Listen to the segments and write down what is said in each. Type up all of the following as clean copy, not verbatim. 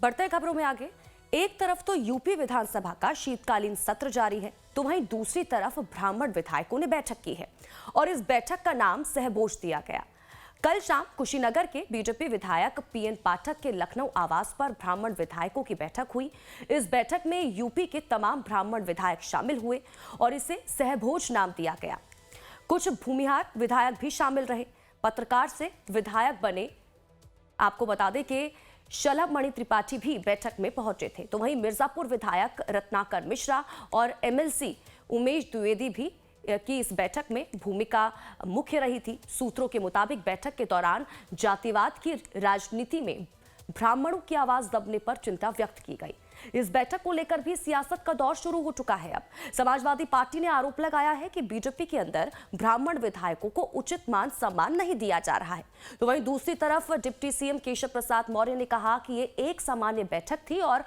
बढ़ते खबरों में आगे। एक तरफ तो यूपी विधानसभा का शीतकालीन सत्र जारी है, तो वहीं दूसरी तरफ ब्राह्मण विधायकों ने बैठक की है और इस बैठक का नाम सहभोज दिया गया। कल शाम कुशीनगर के बीजेपी विधायक पीएन पाठक के लखनऊ आवास पर ब्राह्मण विधायकों की बैठक हुई। इस बैठक में यूपी के तमाम ब्राह्मण विधायक शामिल हुए और इसे सहभोज नाम दिया गया। कुछ भूमिहार विधायक भी शामिल रहे। पत्रकार से विधायक बने, आपको बता दें कि शलभ मणि त्रिपाठी भी बैठक में पहुंचे थे, तो वहीं मिर्जापुर विधायक रत्नाकर मिश्रा और एमएलसी उमेश द्विवेदी भी की इस बैठक में भूमिका मुख्य रही थी। सूत्रों के मुताबिक बैठक के दौरान जातिवाद की राजनीति में ब्राह्मणों की आवाज दबने पर चिंता व्यक्त की गई। इस बैठक को लेकर भी सियासत का दौर शुरू हो चुका है। अब समाजवादी पार्टी ने आरोप लगाया है कि बीजेपी के अंदर ब्राह्मण विधायकों को उचित मान सम्मान नहीं दिया जा रहा है। तो वहीं दूसरी तरफ डिप्टी सीएम केशव प्रसाद मौर्य ने कहा कि ये एक सामान्य बैठक थी और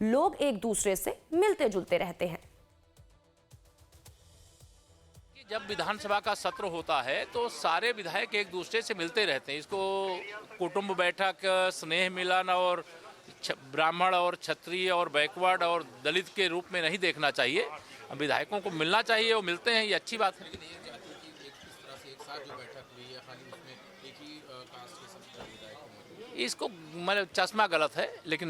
लोग एक दूसरे से मिलते जुलते रहते हैं। जब विधानसभा का सत्र होता है तो सारे विधायक एक दूसरे से मिलते रहते हैं। इसको कुटुंब बैठक, स्नेह मिलन और ब्राह्मण और क्षत्रिय और बैकवर्ड और दलित के रूप में नहीं देखना चाहिए। विधायकों को मिलना चाहिए, वो मिलते हैं, ये अच्छी बात है। इसको मतलब चश्मा गलत है, लेकिन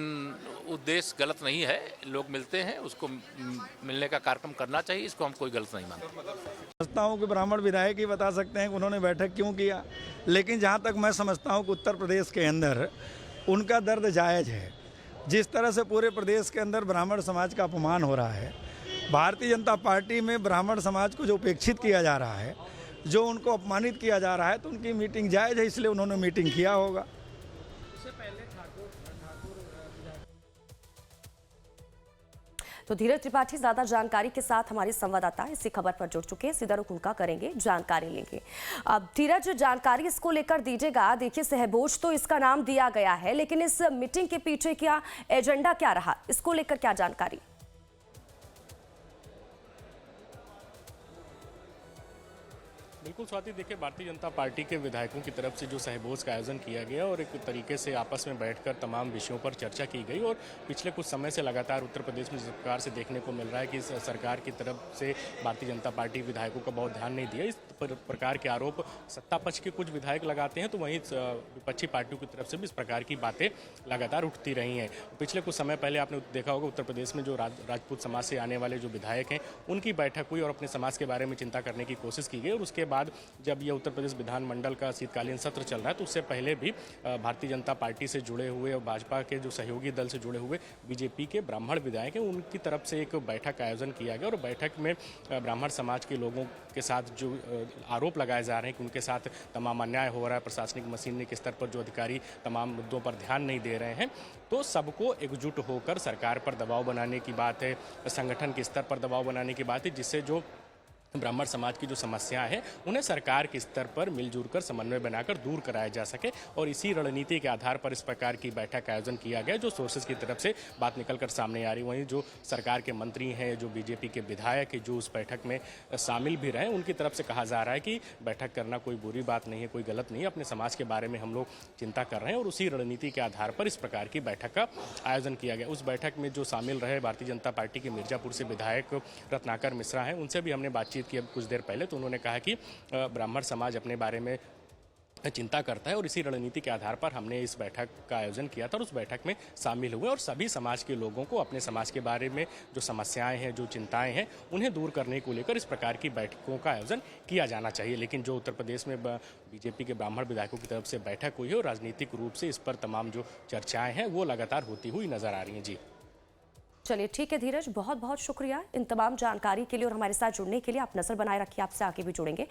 उद्देश्य गलत नहीं है। लोग मिलते हैं, उसको मिलने का कार्यक्रम करना चाहिए, इसको हम कोई गलत नहीं मानते। समझता हूँ कि ब्राह्मण विधायक ही बता सकते हैं कि उन्होंने बैठक क्यों किया, लेकिन जहाँ तक मैं समझता हूँ कि उत्तर प्रदेश के अंदर उनका दर्द जायज़ है। जिस तरह से पूरे प्रदेश के अंदर ब्राह्मण समाज का अपमान हो रहा है, भारतीय जनता पार्टी में ब्राह्मण समाज को जो उपेक्षित किया जा रहा है, जो उनको अपमानित किया जा रहा है, तो उनकी मीटिंग जायज़ है, इसलिए उन्होंने मीटिंग किया होगा। तो धीरज त्रिपाठी ज्यादा जानकारी के साथ हमारे संवाददाता इसी खबर पर जुड़ चुके हैं, सीधा रुख उनका करेंगे, जानकारी लेंगे। अब धीरज, जानकारी इसको लेकर दीजिएगा। देखिए, सहभोज तो इसका नाम दिया गया है, लेकिन इस मीटिंग के पीछे क्या एजेंडा क्या रहा, इसको लेकर क्या जानकारी? बिल्कुल स्वाति, देखिए भारतीय जनता पार्टी के विधायकों की तरफ से जो सहभोज का आयोजन किया गया और एक तरीके से आपस में बैठकर तमाम विषयों पर चर्चा की गई। और पिछले कुछ समय से लगातार उत्तर प्रदेश में सरकार से देखने को मिल रहा है कि सरकार की तरफ से भारतीय जनता पार्टी विधायकों का बहुत ध्यान नहीं दिया। इस प्रकार के आरोप सत्ता पक्ष के कुछ विधायक लगाते हैं, तो वहीं विपक्षी पार्टियों की तरफ से भी इस प्रकार की बातें लगातार उठती रही हैं। पिछले कुछ समय पहले आपने देखा होगा उत्तर प्रदेश में जो राजपूत समाज से आने वाले जो विधायक हैं, उनकी बैठक हुई और अपने समाज के बारे में चिंता करने की कोशिश की गई। और उसके बाद जब ये उत्तर प्रदेश विधानमंडल का शीतकालीन सत्र चल रहा है, तो उससे पहले भी भारतीय जनता पार्टी से जुड़े हुए और भाजपा के जो सहयोगी दल से जुड़े हुए बीजेपी के ब्राह्मण विधायक हैं, उनकी तरफ से एक बैठक का आयोजन किया गया। और बैठक में ब्राह्मण समाज के लोगों के साथ जो आरोप लगाए जा रहे हैं कि उनके साथ तमाम अन्याय हो रहा है, प्रशासनिक मशीनरी के स्तर पर जो अधिकारी तमाम मुद्दों पर ध्यान नहीं दे रहे हैं, तो सबको एकजुट होकर सरकार पर दबाव बनाने की बात है, संगठन के स्तर पर दबाव बनाने की बात है, जिससे जो ब्राह्मण समाज की जो समस्याएं हैं उन्हें सरकार के स्तर पर मिलजुल कर समन्वय बनाकर दूर कराया जा सके। और इसी रणनीति के आधार पर इस प्रकार की बैठक का आयोजन किया गया, जो सोर्सेज की तरफ से बात निकलकर सामने आ रही। वहीं जो सरकार के मंत्री हैं, जो बीजेपी के विधायक हैं, जो उस बैठक में शामिल भी रहे, उनकी तरफ से कहा जा रहा है कि बैठक करना कोई बुरी बात नहीं है, कोई गलत नहीं है, अपने समाज के बारे में हम लोग चिंता कर रहे हैं। और उसी रणनीति के आधार पर इस प्रकार की बैठक का आयोजन किया गया। उस बैठक में जो शामिल रहे भारतीय जनता पार्टी के मिर्जापुर से विधायक रत्नाकर मिश्रा हैं, उनसे भी हमने बातचीत की अब कुछ देर पहले। तो उन्होंने कहा कि ब्राह्मण समाज अपने बारे में चिंता करता है और इसी रणनीति के आधार पर हमने इस बैठक का आयोजन किया था और उस बैठक में शामिल हुए और सभी समाज के लोगों को अपने समाज के बारे में जो समस्याएं हैं, जो चिंताएं हैं, उन्हें दूर करने को लेकर इस प्रकार की बैठकों का आयोजन किया जाना चाहिए। लेकिन जो उत्तर प्रदेश में बीजेपी के ब्राह्मण विधायकों की तरफ से बैठक हुई है और राजनीतिक रूप से इस पर तमाम जो चर्चाएं हैं वो लगातार होती हुई नजर आ रही हैं। जी चलिए, ठीक है धीरज, बहुत बहुत शुक्रिया इन तमाम जानकारी के लिए और हमारे साथ जुड़ने के लिए। आप नजर बनाए रखिए, आपसे आगे भी जुड़ेंगे।